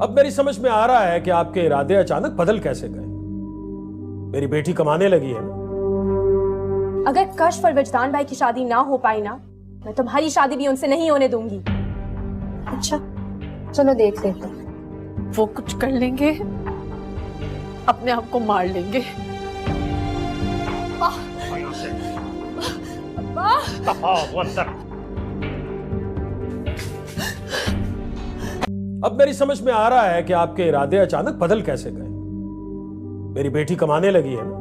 अब मेरी समझ में आ रहा है कि आपके इरादे अचानक बदल कैसे गए। मेरी बेटी कमाने लगी है ना। अगर कश्फ और विजदान भाई की शादी ना हो पाई ना, मैं तुम्हारी शादी भी उनसे नहीं होने दूंगी। अच्छा, चलो देख लेते हैं। वो कुछ कर लेंगे, अपने आप को मार लेंगे। अब मेरी समझ में आ रहा है कि आपके इरादे अचानक बदल कैसे गए। मेरी बेटी कमाने लगी है ना।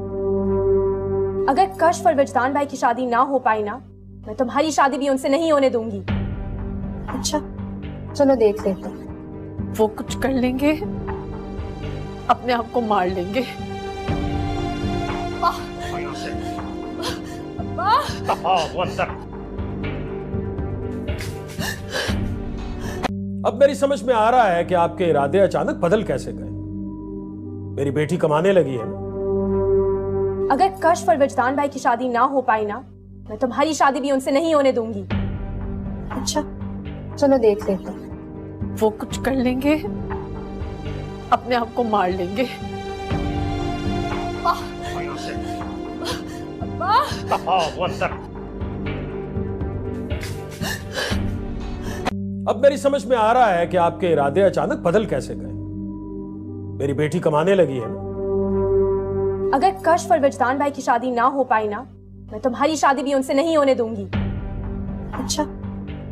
अगर कश्फ और विजदान भाई की शादी ना हो पाई ना, मैं तुम्हारी शादी भी उनसे नहीं होने दूंगी। अच्छा, चलो देख लेते हैं। वो कुछ कर लेंगे, अपने आप को मार लेंगे। अब मेरी समझ में आ रहा है कि आपके इरादे अचानक बदल कैसे गए। मेरी बेटी कमाने लगी है ना। अगर कश्फ और विजदान भाई की शादी ना हो पाई ना, मैं तुम्हारी शादी भी उनसे नहीं होने दूंगी। अच्छा, चलो देख लेते हैं। वो कुछ कर लेंगे, अपने आप को मार लेंगे। अब मेरी समझ में आ रहा है कि आपके इरादे अचानक बदल कैसे गए। मेरी बेटी कमाने लगी है ना। अगर कश्फ और विजदान भाई की शादी ना हो पाई ना, मैं तुम्हारी शादी भी उनसे नहीं होने दूंगी। अच्छा,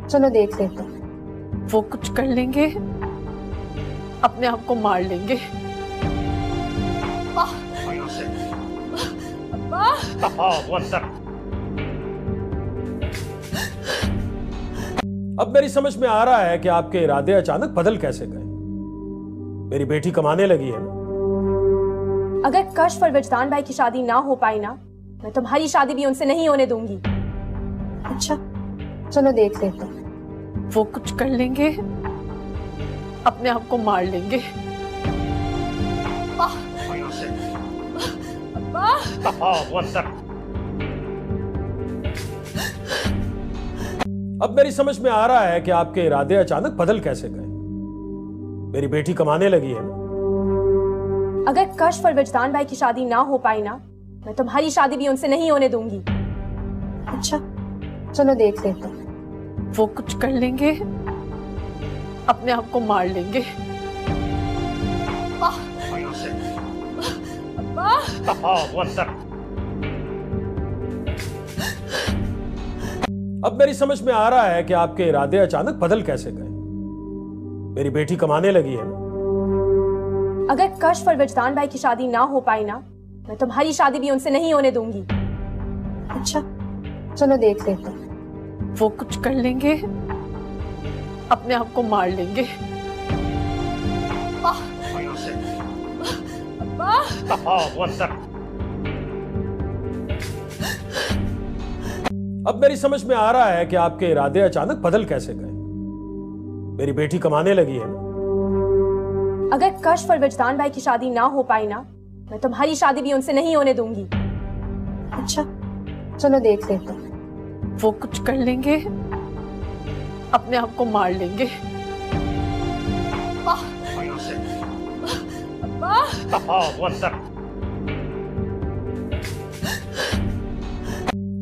चलो देख लेते हैं। वो कुछ कर लेंगे, अपने आप को मार लेंगे। अब मेरी समझ में आ रहा है कि आपके इरादे अचानक बदल कैसे गए। मेरी बेटी कमाने लगी है ना। अगर कश्फ और विजदान भाई की शादी ना हो पाई ना, मैं तुम्हारी शादी भी उनसे नहीं होने दूंगी। अच्छा, चलो देख लेते हैं। वो कुछ कर लेंगे, अपने आप को मार लेंगे। अब मेरी समझ में आ रहा है कि आपके इरादे अचानक बदल कैसे गए। मेरी बेटी कमाने लगी है ना। अगर कश्फ और विजदान भाई की शादी ना हो पाई ना, मैं तुम्हारी शादी भी उनसे नहीं होने दूंगी। अच्छा, चलो देख लेते हैं। वो कुछ कर लेंगे, अपने आप को मार लेंगे। अब मेरी समझ में आ रहा है कि आपके इरादे अचानक बदल कैसे गए। मेरी बेटी कमाने लगी है ना। अगर कश्फ और विजदान भाई की शादी ना हो पाई ना, मैं तुम्हारी शादी भी उनसे नहीं होने दूंगी। अच्छा, चलो देख लेते हैं। वो कुछ कर लेंगे, अपने आप को मार लेंगे। अब मेरी समझ में आ रहा है कि आपके इरादे अचानक बदल कैसे गए। मेरी बेटी कमाने लगी है ना। अगर कश्फ और विजदान भाई की शादी ना हो पाई ना, मैं तुम्हारी शादी भी उनसे नहीं होने दूंगी। अच्छा, चलो देख लेते हैं। वो कुछ कर लेंगे, अपने आप को मार लेंगे।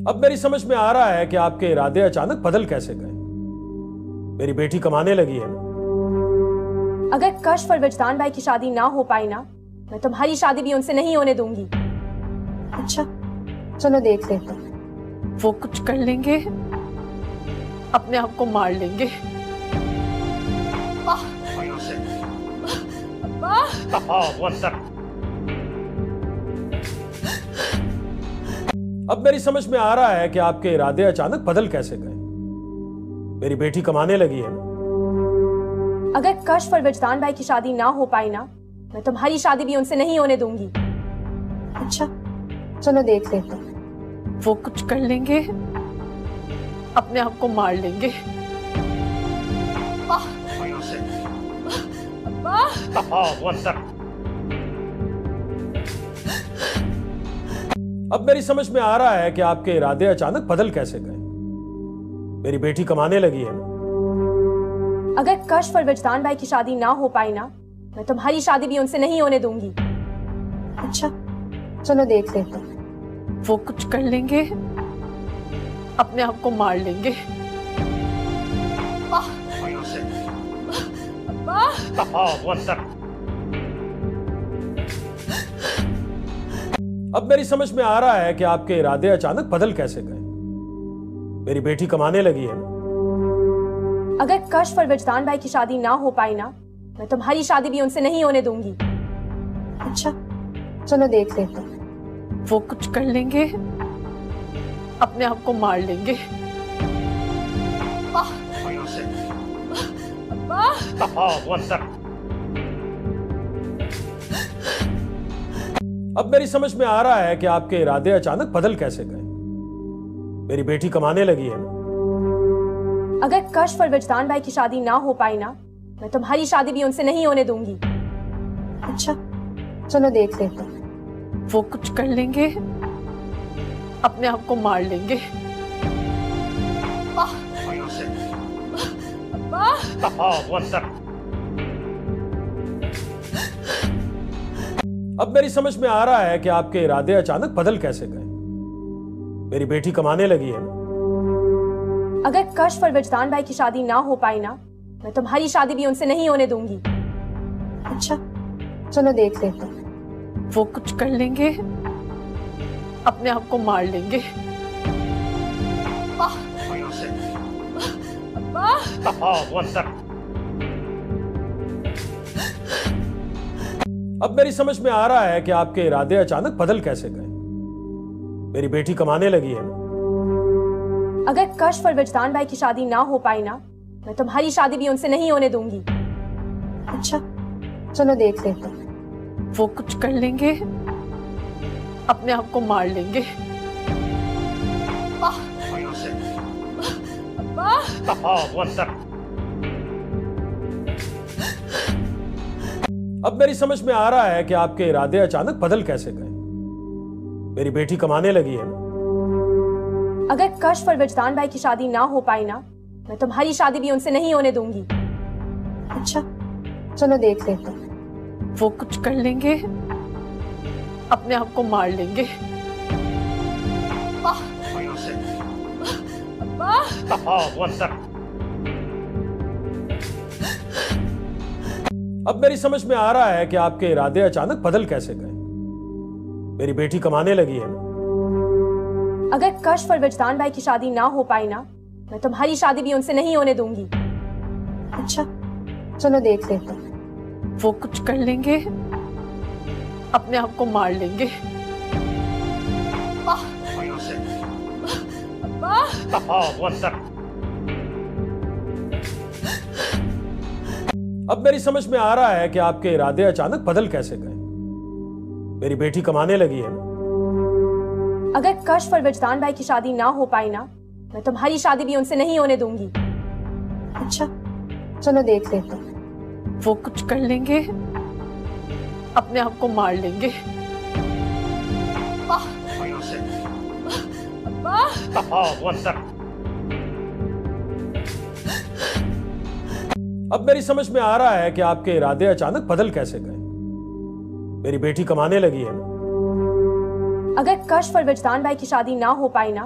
अब मेरी समझ में आ रहा है कि आपके इरादे अचानक बदल कैसे गए। मेरी बेटी कमाने लगी है ना। अगर कश्फ और विजदान भाई की शादी ना हो पाई ना, मैं तुम्हारी शादी भी उनसे नहीं होने दूंगी। अच्छा, चलो देख लेते हैं। वो कुछ कर लेंगे, अपने आप को मार लेंगे। अब मेरी समझ में आ रहा है कि आपके इरादे अचानक बदल कैसे गए। मेरी बेटी कमाने लगी है ना। अगर कश्फ और विजदान भाई की शादी ना हो पाई ना, मैं तुम्हारी शादी भी उनसे नहीं होने दूंगी। अच्छा, चलो देख लेते हैं। वो कुछ कर लेंगे, अपने आप को मार लेंगे। अब मेरी समझ में आ रहा है कि आपके इरादे अचानक बदल कैसे गए। मेरी बेटी कमाने लगी है ना। अगर कश्फ और विजदान भाई की शादी ना हो पाई ना, मैं तुम्हारी शादी भी उनसे नहीं होने दूंगी। अच्छा, चलो देख लेते हैं। वो कुछ कर लेंगे, अपने आप को मार लेंगे। अब मेरी समझ में आ रहा है कि आपके इरादे अचानक बदल कैसे गए। मेरी बेटी कमाने लगी है ना। अगर कश्फ और विजदान भाई की शादी ना हो पाई ना, मैं तुम्हारी शादी भी उनसे नहीं होने दूंगी। अच्छा, चलो देख लेते हैं। वो कुछ कर लेंगे, अपने आप को मार लेंगे। अब मेरी समझ में आ रहा है कि आपके इरादे अचानक बदल कैसे गए। मेरी बेटी कमाने लगी है ना। अगर कश्फ और विजदान भाई की शादी ना हो पाई ना, मैं तुम्हारी शादी भी उनसे नहीं होने दूंगी। अच्छा, चलो देख लेते हैं। वो कुछ कर लेंगे, अपने आप को मार लेंगे। अब मेरी समझ में आ रहा है कि आपके इरादे अचानक बदल कैसे गए। मेरी बेटी कमाने लगी है ना। अगर कश्फ और विजदान भाई की शादी ना हो पाई ना, मैं तुम्हारी शादी भी उनसे नहीं होने दूंगी। अच्छा, चलो देख लेते हैं। वो कुछ कर लेंगे, अपने आप को मार लेंगे। अब मेरी समझ में आ रहा है कि आपके इरादे अचानक बदल कैसे गए। मेरी बेटी कमाने लगी है ना। अगर कश्फ और विजदान भाई की शादी ना हो पाई ना, मैं तुम्हारी शादी भी उनसे नहीं होने दूंगी। अच्छा, चलो देख लेते हैं। वो कुछ कर लेंगे, अपने आप को मार लेंगे। अब मेरी समझ में आ रहा है कि आपके इरादे अचानक बदल कैसे गए। मेरी बेटी कमाने लगी है ना। अगर कश्फ और विजदान भाई की शादी ना हो पाई ना, मैं तुम्हारी शादी भी उनसे नहीं होने दूंगी। अच्छा, चलो देख लेते हैं। वो कुछ कर लेंगे, अपने आप को मार लेंगे। अब मेरी समझ में आ रहा है कि आपके इरादे अचानक बदल कैसे गए। मेरी बेटी कमाने लगी है ना। अगर कश्फ और विजदान भाई की शादी ना हो पाई ना, मैं तुम्हारी शादी भी उनसे नहीं होने दूंगी। अच्छा, चलो देख लेते हैं। वो कुछ कर लेंगे, अपने आप को मार लेंगे। अब मेरी समझ में आ रहा है कि आपके इरादे अचानक बदल कैसे गए। मेरी बेटी कमाने लगी है ना। अगर कश्फ और विजदान भाई की शादी ना हो पाई ना, मैं तुम्हारी शादी भी उनसे नहीं होने दूंगी। अच्छा, चलो देख लेते हैं। वो कुछ कर लेंगे, अपने आप को मार लेंगे। अब मेरी समझ में आ रहा है कि आपके इरादे अचानक बदल कैसे गए। मेरी बेटी कमाने लगी है ना। अगर कश्फ और विजदान भाई की शादी ना हो पाई ना,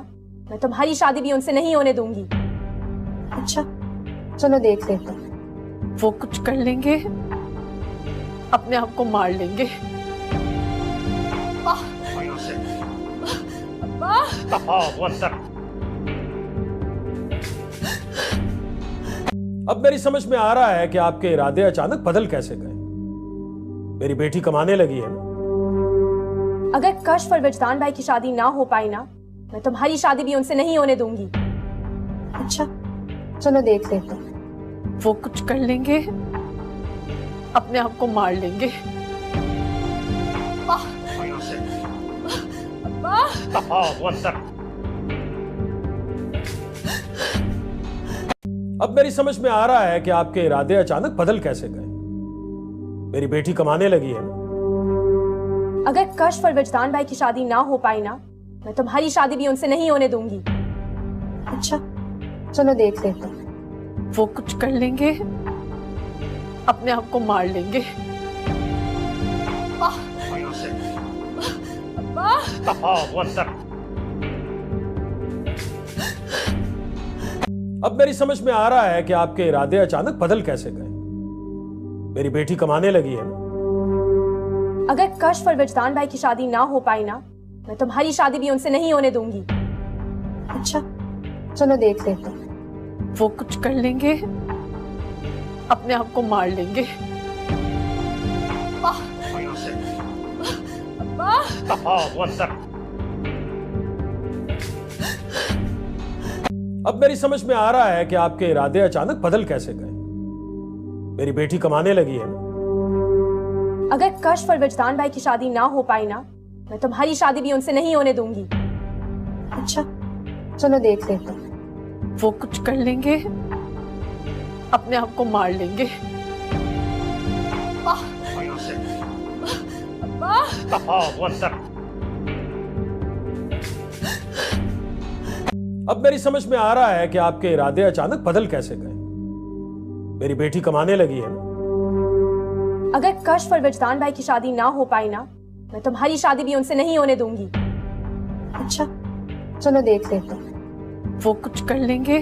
मैं तुम्हारी शादी भी उनसे नहीं होने दूंगी। अच्छा, चलो देख लेते हैं। वो कुछ कर लेंगे, अपने आप को मार लेंगे। अब मेरी समझ में आ रहा है कि आपके इरादे अचानक बदल कैसे गए। मेरी बेटी कमाने लगी है ना। अगर कश्फ और विजदान भाई की शादी ना हो पाई ना, मैं तुम्हारी शादी भी उनसे नहीं होने दूंगी। अच्छा, चलो देख लेते हैं। वो कुछ कर लेंगे, अपने आप को मार लेंगे। अब मेरी समझ में आ रहा है कि आपके इरादे अचानक बदल कैसे गए। मेरी बेटी कमाने लगी है ना। अगर कश्फ और विजदान भाई की शादी ना हो पाई ना, मैं तुम्हारी शादी भी उनसे नहीं होने दूंगी। अच्छा, चलो देख लेते हैं। वो कुछ कर लेंगे, अपने आप को मार लेंगे। वो अंदर। अब मेरी समझ में आ रहा है कि आपके इरादे अचानक बदल कैसे गए। मेरी बेटी कमाने लगी है ना। अगर कश्फ और विजदान भाई की शादी ना हो पाई ना, मैं तुम्हारी शादी भी उनसे नहीं होने दूंगी। अच्छा, चलो देख लेते हैं। वो कुछ कर लेंगे, अपने आप को मार लेंगे। वो अंदर। अब मेरी समझ में आ रहा है कि आपके इरादे अचानक बदल कैसे गए। मेरी बेटी कमाने लगी है ना। अगर कश्फ और विजदान भाई की शादी ना हो पाई ना, मैं तुम्हारी शादी भी उनसे नहीं होने दूंगी। अच्छा, चलो देख लेते हैं। वो कुछ कर लेंगे, अपने आप को मार लेंगे। वो अंदर। अब मेरी समझ में आ रहा है कि आपके इरादे अचानक बदल कैसे गए। मेरी बेटी कमाने लगी है ना। अगर कश्फ और विजदान भाई की शादी ना हो पाई ना, मैं तुम्हारी शादी भी उनसे नहीं होने दूंगी। अच्छा, चलो देख लेते हैं। वो कुछ कर लेंगे,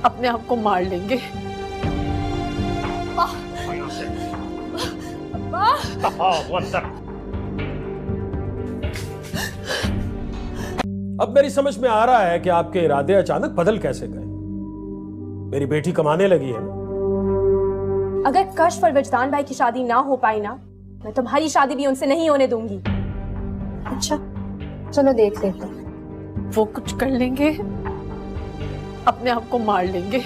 अपने आप को मार लेंगे। वो अंदर। अब मेरी समझ में आ रहा है कि आपके इरादे अचानक बदल कैसे गए। मेरी बेटी कमाने लगी है ना। अगर कश्फ और विजदान भाई की शादी ना हो पाई ना, मैं तुम्हारी शादी भी उनसे नहीं होने दूंगी। अच्छा, चलो देख लेते हैं। वो कुछ कर लेंगे, अपने आप को मार लेंगे।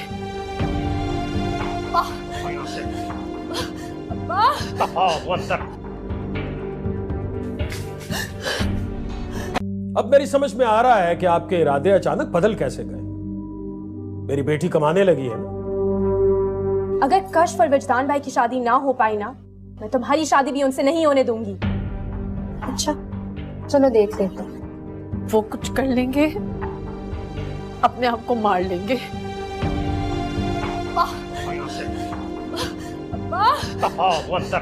वो अंदर। अब मेरी समझ में आ रहा है कि आपके इरादे अचानक बदल कैसे गए। मेरी बेटी कमाने लगी है ना। अगर कश्फ और विजदान भाई की शादी ना हो पाई ना, मैं तुम्हारी शादी भी उनसे नहीं होने दूंगी। अच्छा, चलो देख लेते हैं। वो कुछ कर लेंगे, अपने आप को मार लेंगे। वो अंदर।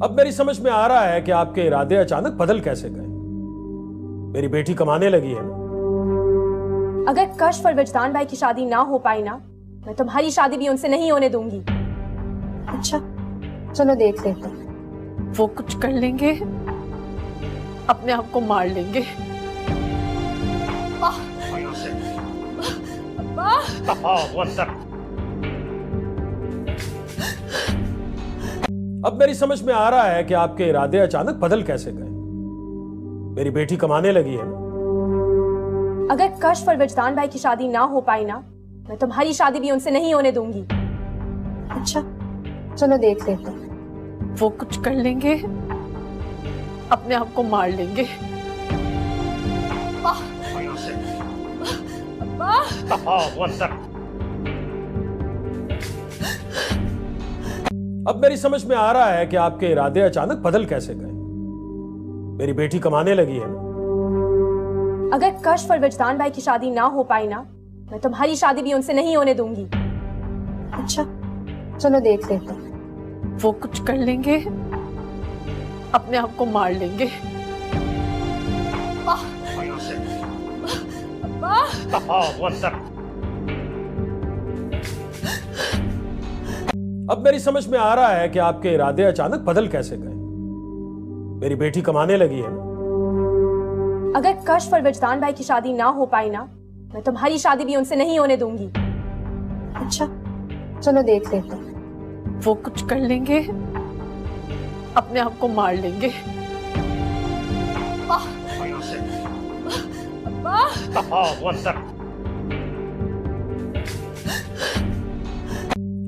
अब मेरी समझ में आ रहा है कि आपके इरादे अचानक बदल कैसे गए। मेरी बेटी कमाने लगी है ना। अगर कश्फ और विजदान भाई की शादी ना हो पाई ना, मैं तुम्हारी शादी भी उनसे नहीं होने दूंगी। अच्छा, चलो देख लेते हैं। वो कुछ कर लेंगे, अपने आप को मार लेंगे। वो अंदर। अब मेरी समझ में आ रहा है कि आपके इरादे अचानक बदल कैसे गए। मेरी बेटी कमाने लगी है ना। अगर कश्फ और विजदान भाई की शादी ना हो पाई ना, मैं तुम्हारी शादी भी उनसे नहीं होने दूंगी। अच्छा, चलो देख लेते हैं। वो कुछ कर लेंगे, अपने आप को मार लेंगे। वो अंदर। अब मेरी समझ में आ रहा है कि आपके इरादे अचानक बदल कैसे गए। मेरी बेटी कमाने लगी है ना। अगर कश्फ और विजदान भाई की शादी ना हो पाई ना, मैं तुम्हारी शादी भी उनसे नहीं होने दूंगी। अच्छा, चलो देख लेते हैं। वो कुछ कर लेंगे, अपने आप को मार लेंगे। वो अंदर। अब मेरी समझ में आ रहा है कि आपके इरादे अचानक बदल कैसे गए। मेरी बेटी कमाने लगी है ना। अगर कश्फ और विजदान भाई की शादी ना हो पाई ना, मैं तुम्हारी शादी भी उनसे नहीं होने दूंगी। अच्छा, चलो देख लेते हैं। वो कुछ कर लेंगे, अपने आप को मार लेंगे। वो अंदर।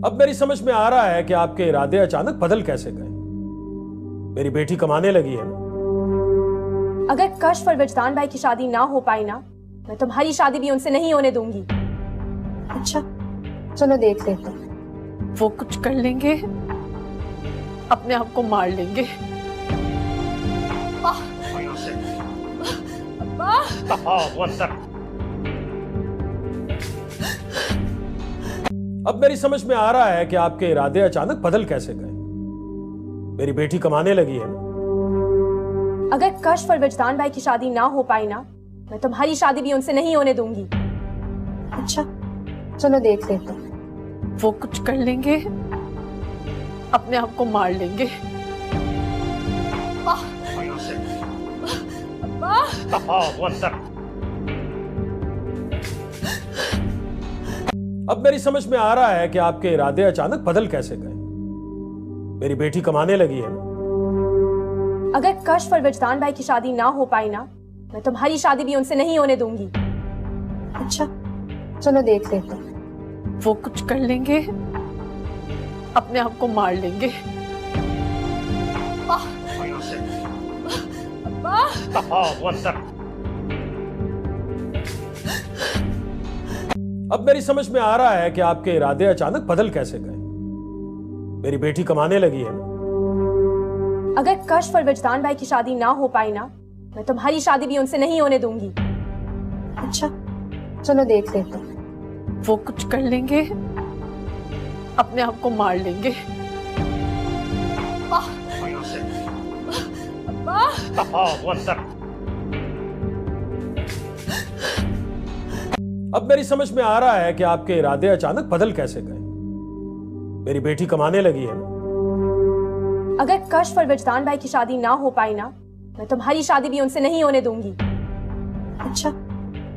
अब मेरी समझ में आ रहा है कि आपके इरादे अचानक बदल कैसे गए। मेरी बेटी कमाने लगी है ना। अगर कश्फ और विजदान भाई की शादी ना हो पाई ना, मैं तुम्हारी शादी भी उनसे नहीं होने दूंगी। अच्छा, चलो देख लेते हैं। वो कुछ कर लेंगे, अपने आप को मार लेंगे। वो अंदर। अब मेरी समझ में आ रहा है कि आपके इरादे अचानक बदल कैसे गए। मेरी बेटी कमाने लगी है ना। अगर कश्फ और विजदान भाई की शादी ना हो पाई ना, मैं तुम्हारी शादी भी उनसे नहीं होने दूंगी। अच्छा, चलो देख लेते हैं। वो कुछ कर लेंगे, अपने आप को मार लेंगे। अब मेरी समझ में आ रहा है कि आपके इरादे अचानक बदल कैसे गए। मेरी बेटी कमाने लगी है ना। अगर कश्फ और विजदान भाई की शादी ना हो पाई ना, मैं तुम्हारी शादी भी उनसे नहीं होने दूंगी। अच्छा, चलो देख लेते हैं। वो कुछ कर लेंगे, अपने आप को मार लेंगे। अब मेरी समझ में आ रहा है कि आपके इरादे अचानक बदल कैसे गए। मेरी बेटी कमाने लगी है ना। अगर कश्फ और विजदान भाई की शादी ना हो पाई ना, मैं तुम्हारी शादी भी उनसे नहीं होने दूंगी। अच्छा, चलो देख लेते हैं। वो कुछ कर लेंगे, अपने आप को मार लेंगे। अब मेरी समझ में आ रहा है कि आपके इरादे अचानक बदल कैसे गए। मेरी बेटी कमाने लगी है ना। अगर कश्फ और विजदान भाई की शादी ना हो पाई ना, मैं तुम्हारी शादी भी उनसे नहीं होने दूंगी। अच्छा,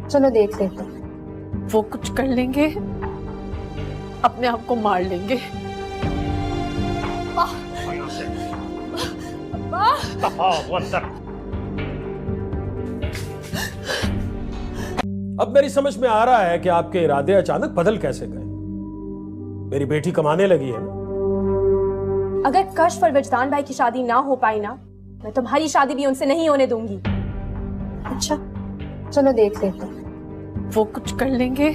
चलो देख लेते हैं। वो कुछ कर लेंगे, अपने आप को मार लेंगे। अब मेरी समझ में आ रहा है कि आपके इरादे अचानक बदल कैसे गए। मेरी बेटी कमाने लगी है ना। अगर कश्फ और विजदान भाई की शादी ना हो पाई ना, मैं तुम्हारी शादी भी उनसे नहीं होने दूंगी। अच्छा, चलो देख लेते हैं। वो कुछ कर लेंगे,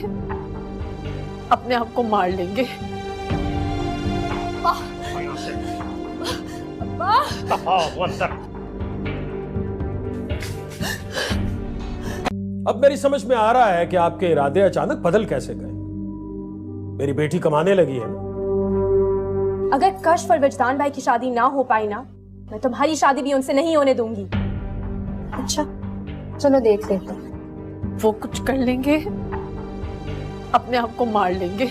अपने आप को मार लेंगे। अब मेरी समझ में आ रहा है कि आपके इरादे अचानक बदल कैसे गए। मेरी बेटी कमाने लगी है ना। अगर कश्फ और विजदान भाई की शादी ना हो पाई ना, मैं तुम्हारी शादी भी उनसे नहीं होने दूंगी। अच्छा, चलो देख लेते हैं। वो कुछ कर लेंगे, अपने आप को मार लेंगे।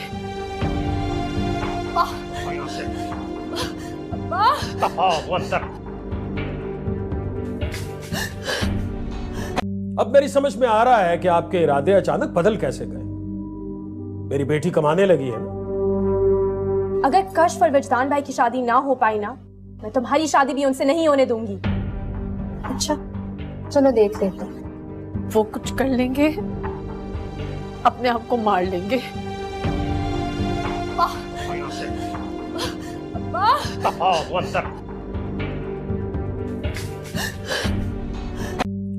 अब मेरी समझ में आ रहा है कि आपके इरादे अचानक बदल कैसे गए। मेरी बेटी कमाने लगी है ना। अगर कश्फ और विजदान भाई की शादी ना हो पाई ना, मैं तुम्हारी शादी भी उनसे नहीं होने दूंगी। अच्छा, चलो देख लेते हैं। वो कुछ कर लेंगे, अपने आप को मार लेंगे।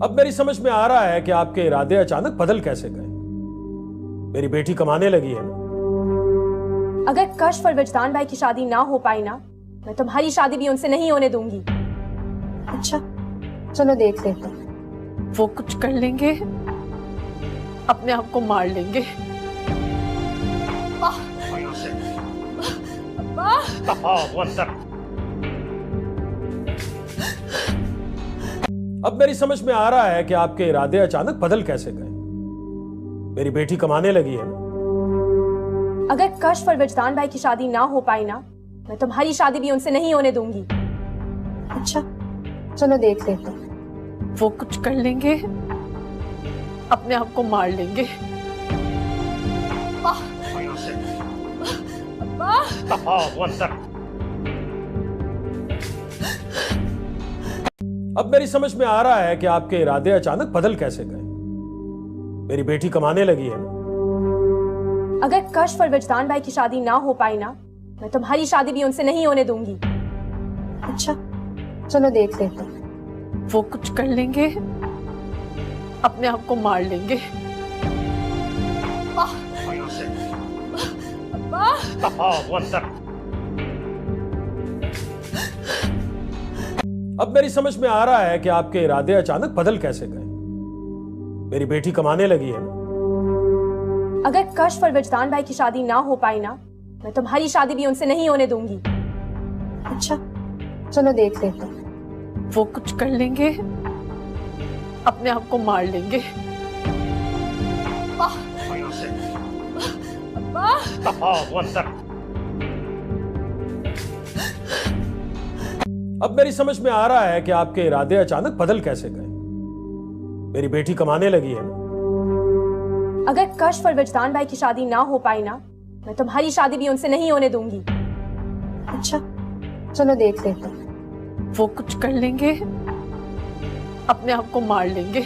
अब मेरी समझ में आ रहा है कि आपके इरादे अचानक बदल कैसे गए। मेरी बेटी कमाने लगी है ना। अगर कश्फ और विजदान भाई की शादी ना हो पाई ना, मैं तुम्हारी शादी भी उनसे नहीं होने दूंगी। अच्छा, चलो देख लेते हैं। वो कुछ कर लेंगे, अपने आप को मार लेंगे। अब मेरी समझ में आ रहा है कि आपके इरादे अचानक बदल कैसे गए। मेरी बेटी कमाने लगी है ना। अगर कश्फ और विजदान भाई की शादी ना हो पाई ना, मैं तुम्हारी शादी भी उनसे नहीं होने दूंगी। अच्छा, चलो देख लेते हैं। वो कुछ कर लेंगे, अपने आप को मार लेंगे। अब मेरी समझ में आ रहा है कि आपके इरादे अचानक बदल कैसे गए। मेरी बेटी कमाने लगी है ना। अगर कश्फ और विजदान भाई की शादी ना हो पाई ना, मैं तुम्हारी शादी भी उनसे नहीं होने दूंगी। अच्छा, चलो देख लेते हैं। वो कुछ कर लेंगे, अपने आप को मार लेंगे। अब मेरी समझ में आ रहा है कि आपके इरादे अचानक बदल कैसे गए। मेरी बेटी कमाने लगी है ना। अगर कश्फ और विजदान भाई की शादी ना हो पाई ना, मैं तुम्हारी शादी भी उनसे नहीं होने दूंगी। अच्छा, चलो देख लेते हैं। वो कुछ कर लेंगे, अपने आप को मार लेंगे। अब मेरी समझ में आ रहा है कि आपके इरादे अचानक बदल कैसे गए। मेरी बेटी कमाने लगी है ना। अगर कश्फ और विजदान भाई की शादी ना हो पाई ना, मैं तुम्हारी शादी भी उनसे नहीं होने दूंगी। अच्छा, चलो देख लेते हैं। वो कुछ कर लेंगे, अपने आप को मार लेंगे।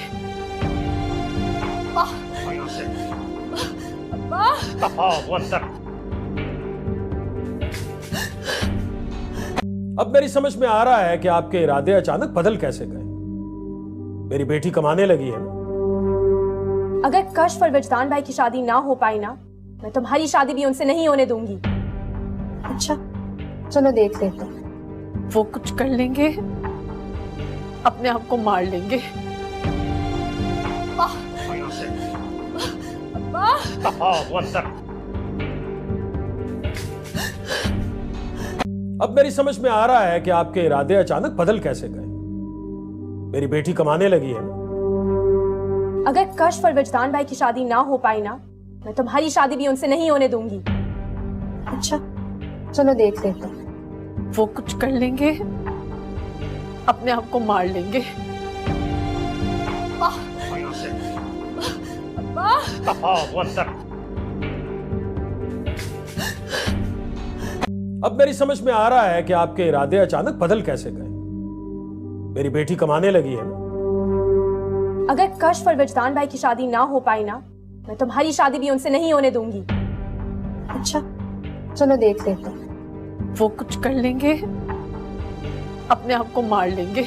अब मेरी समझ में आ रहा है कि आपके इरादे अचानक बदल कैसे गए। मेरी बेटी कमाने लगी है ना। अगर कश्फ और विजदान भाई की शादी ना हो पाई ना, मैं तुम्हारी शादी भी उनसे नहीं होने दूंगी। अच्छा, चलो देख लेते हैं। वो कुछ कर लेंगे, अपने आप को मार लेंगे। अब मेरी समझ में आ रहा है कि आपके इरादे अचानक बदल कैसे गए। मेरी बेटी कमाने लगी है ना। अगर कश्फ और विजदान भाई की शादी ना हो पाई ना, मैं तुम्हारी शादी भी उनसे नहीं होने दूंगी। अच्छा, चलो देख लेते हैं। वो कुछ कर लेंगे, अपने आप को मार लेंगे। अब मेरी समझ में आ रहा है कि आपके इरादे अचानक बदल कैसे गए। मेरी बेटी कमाने लगी है ना। अगर कश्फ और विजदान भाई की शादी ना हो पाई ना, मैं तुम्हारी शादी भी उनसे नहीं होने दूंगी। अच्छा, चलो देख लेते हैं। वो कुछ कर लेंगे, अपने आप को मार लेंगे।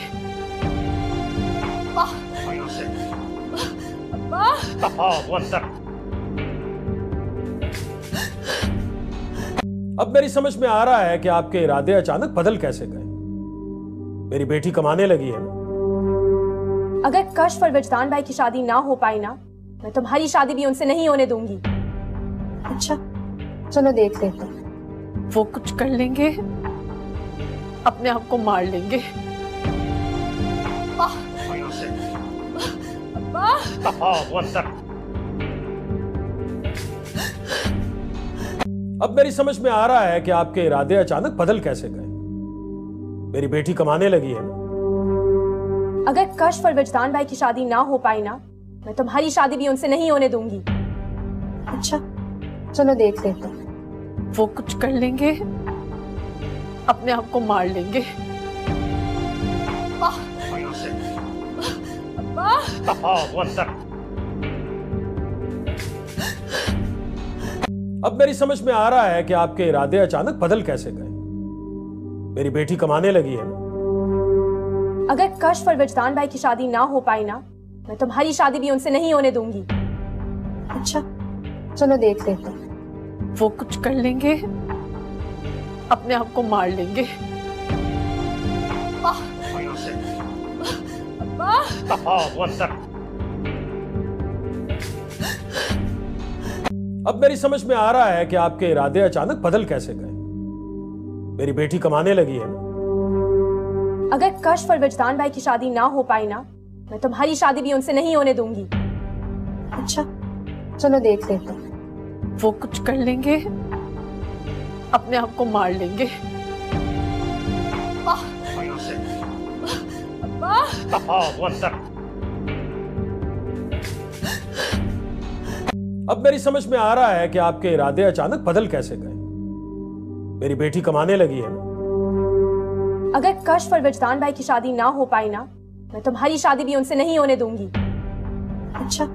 अब मेरी समझ में आ रहा है कि आपके इरादे अचानक बदल कैसे गए। मेरी बेटी कमाने लगी है ना। अगर कश्फ और विजदान भाई की शादी ना हो पाई ना, मैं तुम्हारी शादी भी उनसे नहीं होने दूंगी। अच्छा, चलो देख लेते हैं। वो कुछ कर लेंगे, अपने आप को मार लेंगे। अब मेरी समझ में आ रहा है कि आपके इरादे अचानक बदल कैसे गए। मेरी बेटी कमाने लगी है ना। अगर कश्फ और विजदान भाई की शादी ना हो पाई ना, मैं तुम्हारी शादी भी उनसे नहीं होने दूंगी। अच्छा, चलो देख लेते हैं। वो कुछ कर लेंगे, अपने आप को मार लेंगे। अब मेरी समझ में आ रहा है कि आपके इरादे अचानक बदल कैसे गए। मेरी बेटी कमाने लगी है ना। अगर कश्फ और विजदान भाई की शादी ना हो पाई ना, मैं तुम्हारी शादी भी उनसे नहीं होने दूंगी। अच्छा, चलो देख लेते हैं। वो कुछ कर लेंगे, अपने आप को मार लेंगे। अब मेरी समझ में आ रहा है कि आपके इरादे अचानक बदल कैसे गए। मेरी बेटी कमाने लगी है ना। अगर कश्फ और विजदान भाई की शादी ना हो पाई ना, मैं तुम्हारी शादी भी उनसे नहीं होने दूंगी। अच्छा, चलो देख लेते हैं। वो कुछ कर लेंगे, अपने आप को मार लेंगे। अब मेरी समझ में आ रहा है कि आपके इरादे अचानक बदल कैसे गए। मेरी बेटी कमाने लगी है ना। अगर कश्फ और विजदान भाई की शादी ना हो पाई ना, मैं तुम्हारी शादी भी उनसे नहीं होने दूंगी। अच्छा,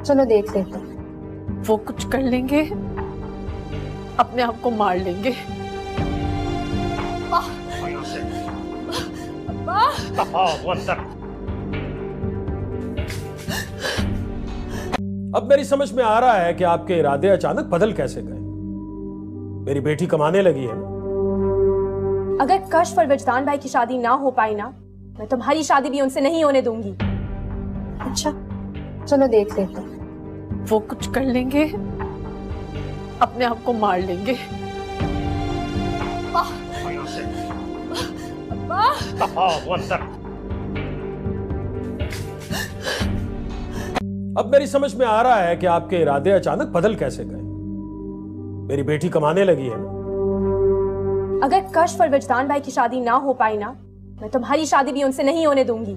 चलो देख लेते हैं। वो कुछ कर लेंगे, अपने आप को मार लेंगे। अब मेरी समझ में आ रहा है कि आपके इरादे अचानक बदल कैसे गए। मेरी बेटी कमाने लगी है ना। अगर कश्फ और विजदान भाई की शादी ना हो पाई ना, मैं तुम्हारी शादी भी उनसे नहीं होने दूंगी। अच्छा, चलो देख लेते हैं। वो कुछ कर लेंगे, अपने आप को मार लेंगे। वो अंदर। अब मेरी समझ में आ रहा है कि आपके इरादे अचानक बदल कैसे गए। मेरी बेटी कमाने लगी है ना। अगर कश्फ और विजदान भाई की शादी ना हो पाई ना, मैं तुम्हारी शादी भी उनसे नहीं होने दूंगी।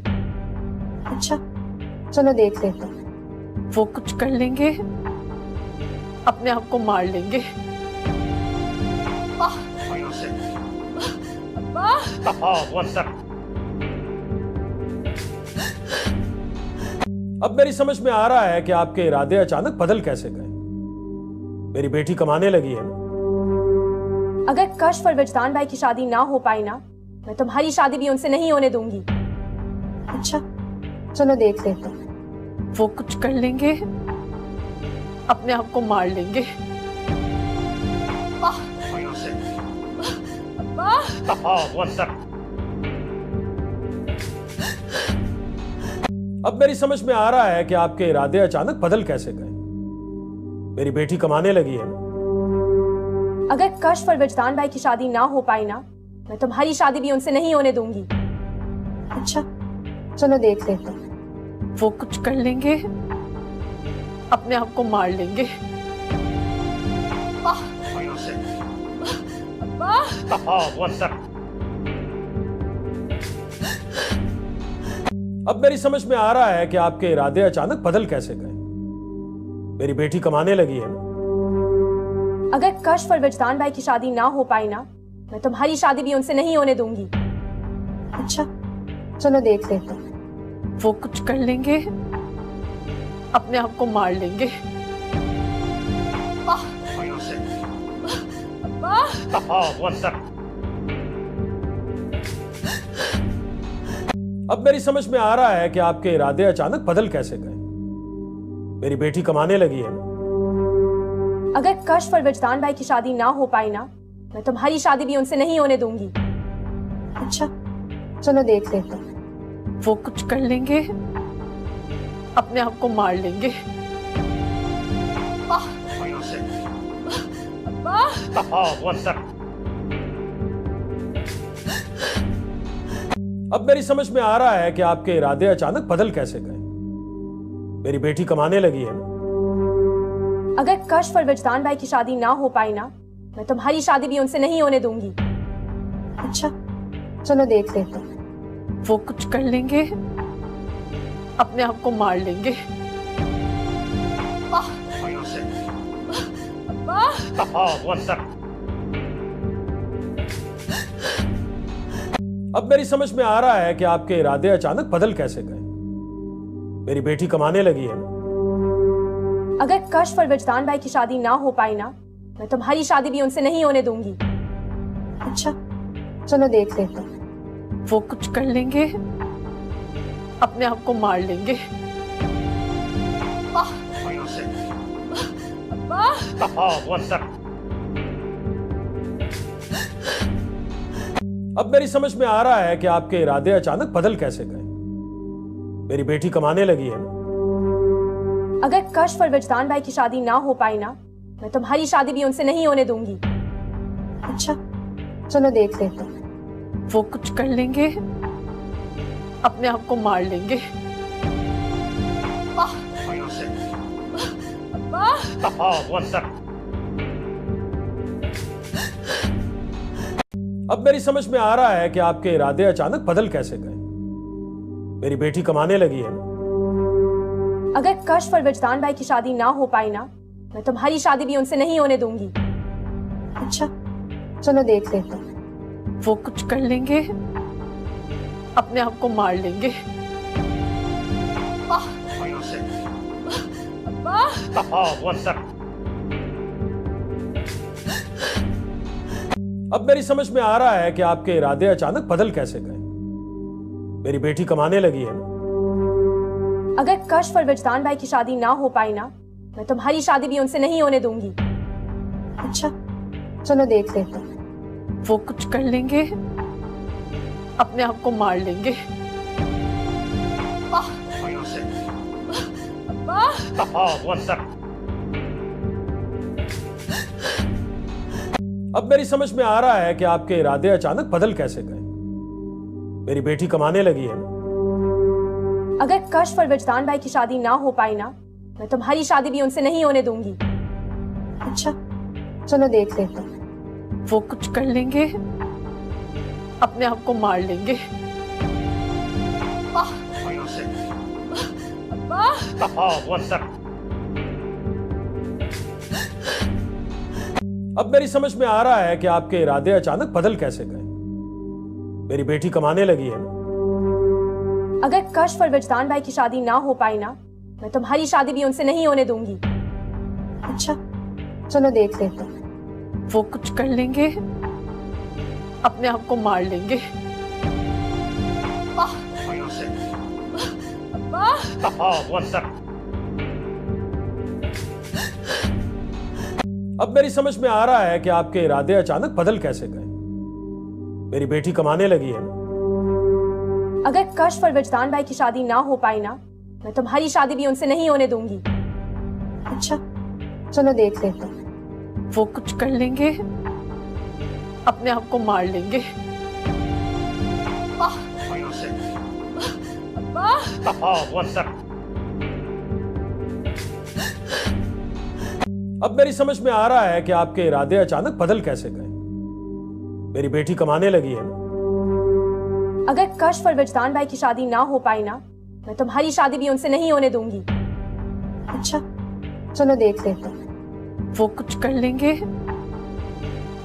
अच्छा, चलो देख लेते हैं। वो कुछ कर लेंगे, अपने आप को मार लेंगे। वो अंदर। अब मेरी समझ में आ रहा है कि आपके इरादे अचानक बदल कैसे गए। मेरी बेटी कमाने लगी है ना। अगर कश्फ और विजदान भाई की शादी ना हो पाई ना, मैं तुम्हारी शादी भी उनसे नहीं होने दूंगी। अच्छा, चलो देख लेते हैं। वो कुछ कर लेंगे, अपने आप को मार लेंगे। वो अंदर। अब मेरी समझ में आ रहा है कि आपके इरादे अचानक बदल कैसे गए। मेरी बेटी कमाने लगी है ना। अगर कश्फ और विजदान भाई की शादी ना हो पाई ना, मैं तुम्हारी शादी भी उनसे नहीं होने दूंगी। अच्छा, चलो देख लेते हैं। वो कुछ कर लेंगे, अपने आप को मार लेंगे। वो अंदर। अब मेरी समझ में आ रहा है कि आपके इरादे अचानक बदल कैसे गए। मेरी बेटी कमाने लगी है ना। अगर कश्फ और विजदान भाई की शादी ना हो पाई ना, मैं तुम्हारी शादी भी उनसे नहीं होने दूंगी। अच्छा, चलो देख लेते हैं। वो कुछ कर लेंगे, अपने आप को मार लेंगे। वो अंदर। अब मेरी समझ में आ रहा है कि आपके इरादे अचानक बदल कैसे गए। मेरी बेटी कमाने लगी है ना। अगर कश्फ और विजदान भाई की शादी ना हो पाई ना, मैं तुम्हारी शादी भी उनसे नहीं होने दूंगी। अच्छा, चलो देख लेते हैं। वो कुछ कर लेंगे, अपने आप को मार लेंगे। वो अंदर। अब मेरी समझ में आ रहा है कि आपके इरादे अचानक बदल कैसे गए। मेरी बेटी कमाने लगी है ना। अगर कश्फ और विजदान भाई की शादी ना हो पाई ना, मैं तुम्हारी शादी भी उनसे नहीं होने दूंगी। अच्छा, चलो देख लेते हैं। वो कुछ कर लेंगे, अपने आप को मार लेंगे। वो अंदर। अब मेरी समझ में आ रहा है कि आपके इरादे अचानक बदल कैसे गए। मेरी बेटी कमाने लगी है ना। अगर कश्फ और विजदान भाई की शादी ना हो पाई ना, मैं तुम्हारी शादी भी उनसे नहीं होने दूंगी। अच्छा, चलो देख लेते हैं। वो कुछ कर लेंगे, अपने आप को मार लेंगे। वो अंदर। अब मेरी समझ में आ रहा है कि आपके इरादे अचानक बदल कैसे गए। मेरी बेटी कमाने लगी है ना। अगर कश्फ और विजदान भाई की शादी ना हो पाई ना, मैं तुम्हारी शादी भी उनसे नहीं होने दूंगी। अच्छा, चलो देख लेते हैं। वो कुछ कर लेंगे, अपने आप को मार लेंगे। वो अंदर। अब मेरी समझ में आ रहा है कि आपके इरादे अचानक बदल कैसे गए। मेरी बेटी कमाने लगी है ना। अगर कश्फ और विजदान भाई की शादी ना हो पाई ना, मैं तुम्हारी शादी भी उनसे नहीं होने दूंगी। अच्छा, चलो देख लेते हैं। वो कुछ कर लेंगे, अपने आप को मार लेंगे। वो अंदर। अब मेरी समझ में आ रहा है कि आपके इरादे अचानक बदल कैसे गए। मेरी बेटी कमाने लगी है ना। अगर कश्फ और विजदान भाई की शादी ना हो पाई ना, मैं तुम्हारी शादी भी उनसे नहीं होने दूंगी। अच्छा, चलो देख लेते हैं। वो कुछ कर लेंगे, अपने आप को मार लेंगे। वो अंदर। अब मेरी समझ में आ रहा है कि आपके इरादे अचानक बदल कैसे गए। मेरी बेटी कमाने लगी है ना। अगर कश्फ और विजदान भाई की शादी ना हो पाई ना, मैं तुम्हारी शादी भी उनसे नहीं होने दूंगी। अच्छा, चलो देख लेते हैं। वो कुछ कर लेंगे, अपने आप को मार लेंगे। अब मेरी समझ में आ रहा है कि आपके इरादे अचानक बदल कैसे गए। मेरी बेटी कमाने लगी है ना। अगर कश्फ और विजदान भाई की शादी ना हो पाई ना, मैं तुम्हारी शादी भी उनसे नहीं होने दूंगी। अच्छा, चलो देख लेते हैं। वो कुछ कर लेंगे, अपने आप को मार लेंगे। अब मेरी समझ में आ रहा है कि आपके इरादे अचानक बदल कैसे गए। मेरी बेटी कमाने लगी है ना। अगर कश्फ और विजदान भाई की शादी ना हो पाई ना, मैं तुम्हारी शादी भी उनसे नहीं होने दूंगी। अच्छा, चलो देख लेते हैं। वो कुछ कर लेंगे, अपने आप को मार लेंगे। अब मेरी समझ में आ रहा है कि आपके इरादे अचानक बदल कैसे गए। मेरी बेटी कमाने लगी है ना। अगर कश्फ और विजदान भाई की शादी ना हो पाई ना, मैं तुम्हारी शादी भी उनसे नहीं होने दूंगी। अच्छा, चलो देख लेते हैं। वो कुछ कर लेंगे,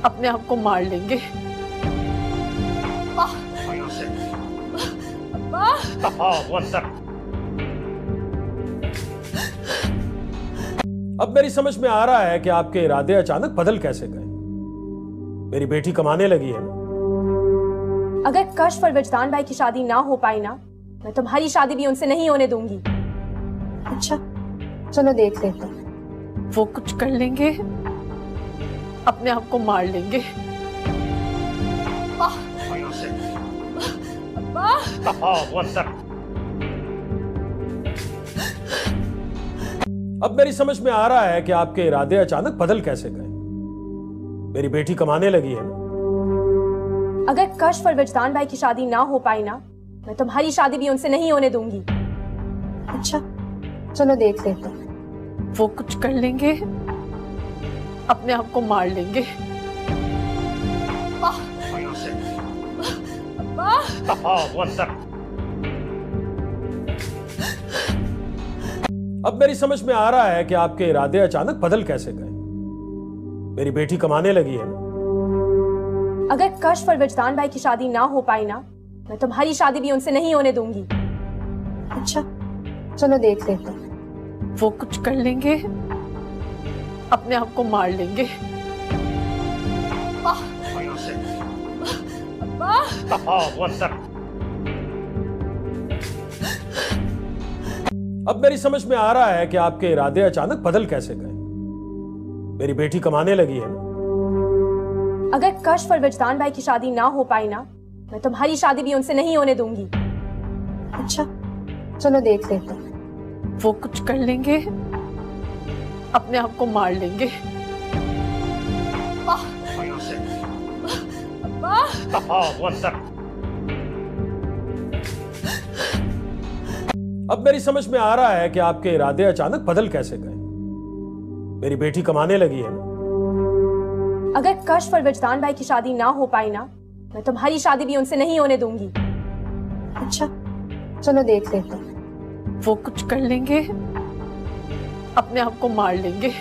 अपने आप को मार लेंगे। अब मेरी समझ में आ रहा है कि आपके इरादे अचानक बदल कैसे गए। मेरी बेटी कमाने लगी है ना। अगर कश्फ और विजदान भाई की शादी ना हो पाई ना, मैं तुम्हारी शादी भी उनसे नहीं होने दूंगी। अच्छा, चलो देख लेते हैं। वो कुछ कर लेंगे, अपने आप को मार लेंगे। अब मेरी समझ में आ रहा है कि आपके इरादे अचानक बदल कैसे गए। मेरी बेटी कमाने लगी है ना। अगर कश्फ और विजदान भाई की शादी ना हो पाई ना, मैं तुम्हारी शादी भी उनसे नहीं होने दूंगी। अच्छा, चलो देख लेते हैं। वो कुछ कर लेंगे, अपने आप को मार लेंगे। अब मेरी समझ में आ रहा है कि आपके इरादे अचानक बदल कैसे गए। मेरी बेटी कमाने लगी है ना। अगर कश्फ और विजदान भाई की शादी ना हो पाई ना, मैं तुम्हारी शादी भी उनसे नहीं होने दूंगी। अच्छा, चलो देख लेते हैं। वो कुछ कर लेंगे, अपने आप को मार लेंगे। अब मेरी समझ में आ रहा है कि आपके इरादे अचानक बदल कैसे गए। मेरी बेटी कमाने लगी है ना। अगर कश्फ और विजदान भाई की शादी ना हो पाई ना, मैं तुम्हारी शादी भी उनसे नहीं होने दूंगी। अच्छा, चलो देख लेते हैं। वो कुछ कर लेंगे, अपने आप को मार लेंगे। अब मेरी समझ में आ रहा है कि आपके इरादे अचानक बदल कैसे गए। मेरी बेटी कमाने लगी है ना। अगर कश्फ और विजदान भाई की शादी ना हो पाई ना, मैं तुम्हारी शादी भी उनसे नहीं होने दूंगी। अच्छा, चलो देख लेते हैं। वो कुछ कर लेंगे, अपने आप को मार लेंगे।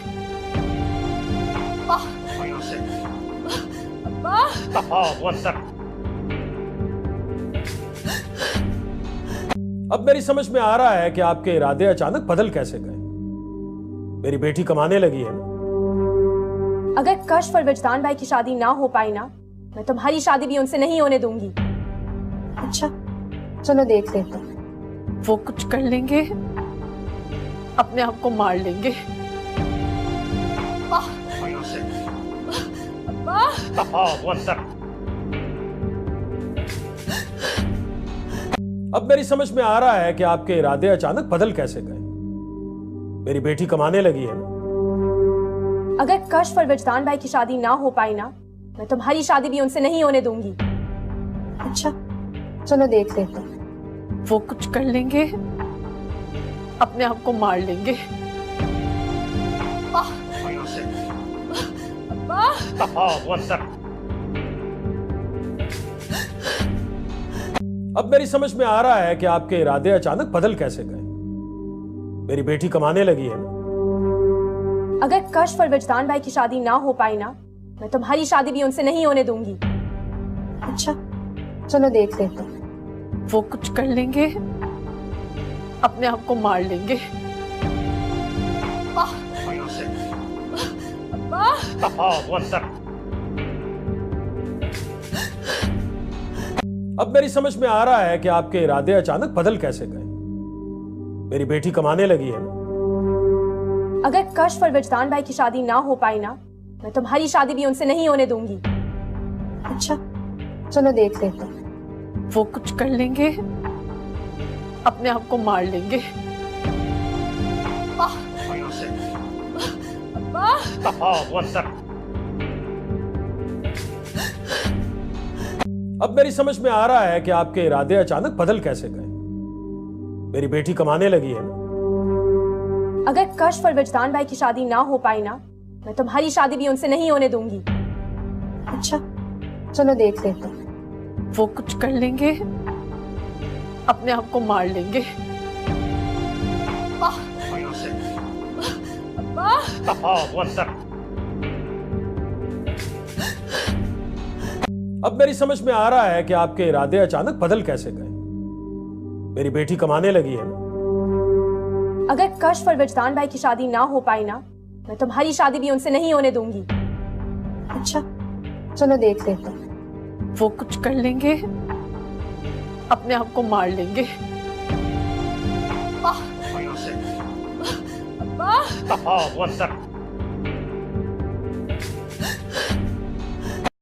अब मेरी समझ में आ रहा है कि आपके इरादे अचानक बदल कैसे गए। मेरी बेटी कमाने लगी है ना। अगर कश्फ और विजदान भाई की शादी ना हो पाई ना, मैं तुम्हारी शादी भी उनसे नहीं होने दूंगी। अच्छा, चलो देख लेते हैं। वो कुछ कर लेंगे, अपने आप को मार लेंगे। अब मेरी समझ में आ रहा है कि आपके इरादे अचानक बदल कैसे गए। मेरी बेटी कमाने लगी है ना। अगर कश्फ और विजदान भाई की शादी ना हो पाई ना, मैं तुम्हारी शादी भी उनसे नहीं होने दूंगी। अच्छा, चलो देख लेते हैं। वो कुछ कर लेंगे, अपने आप को मार लेंगे। अब मेरी समझ में आ रहा है कि आपके इरादे अचानक बदल कैसे गए। मेरी बेटी कमाने लगी है ना। अगर कश्फ और विजदान भाई की शादी ना हो पाई ना, मैं तुम्हारी शादी भी उनसे नहीं होने दूंगी। अच्छा, चलो देख लेते हैं। वो कुछ कर लेंगे, अपने आप को मार लेंगे। अब मेरी समझ में आ रहा है कि आपके इरादे अचानक बदल कैसे गए। मेरी बेटी कमाने लगी है ना। अगर कश्फ और विजदान भाई की शादी ना हो पाई ना, मैं तुम्हारी शादी भी उनसे नहीं होने दूंगी। अच्छा, चलो देख लेते हैं। वो कुछ कर लेंगे, अपने आप को मार लेंगे। अब मेरी समझ में आ रहा है कि आपके इरादे अचानक बदल कैसे गए। मेरी बेटी कमाने लगी है ना। अगर कश्फ और विजदान भाई की शादी ना हो पाई ना, मैं तुम्हारी शादी भी उनसे नहीं होने दूंगी। अच्छा, चलो देख लेते हैं। वो कुछ कर लेंगे, अपने आप को मार लेंगे। अब मेरी समझ में आ रहा है कि आपके इरादे अचानक बदल कैसे गए। मेरी बेटी कमाने लगी है ना। अगर कश्फ और विजदान भाई की शादी ना हो पाई ना, मैं तुम्हारी शादी भी उनसे नहीं होने दूंगी। अच्छा, चलो देख लेते हैं। वो कुछ कर लेंगे, अपने आप को मार लेंगे। अब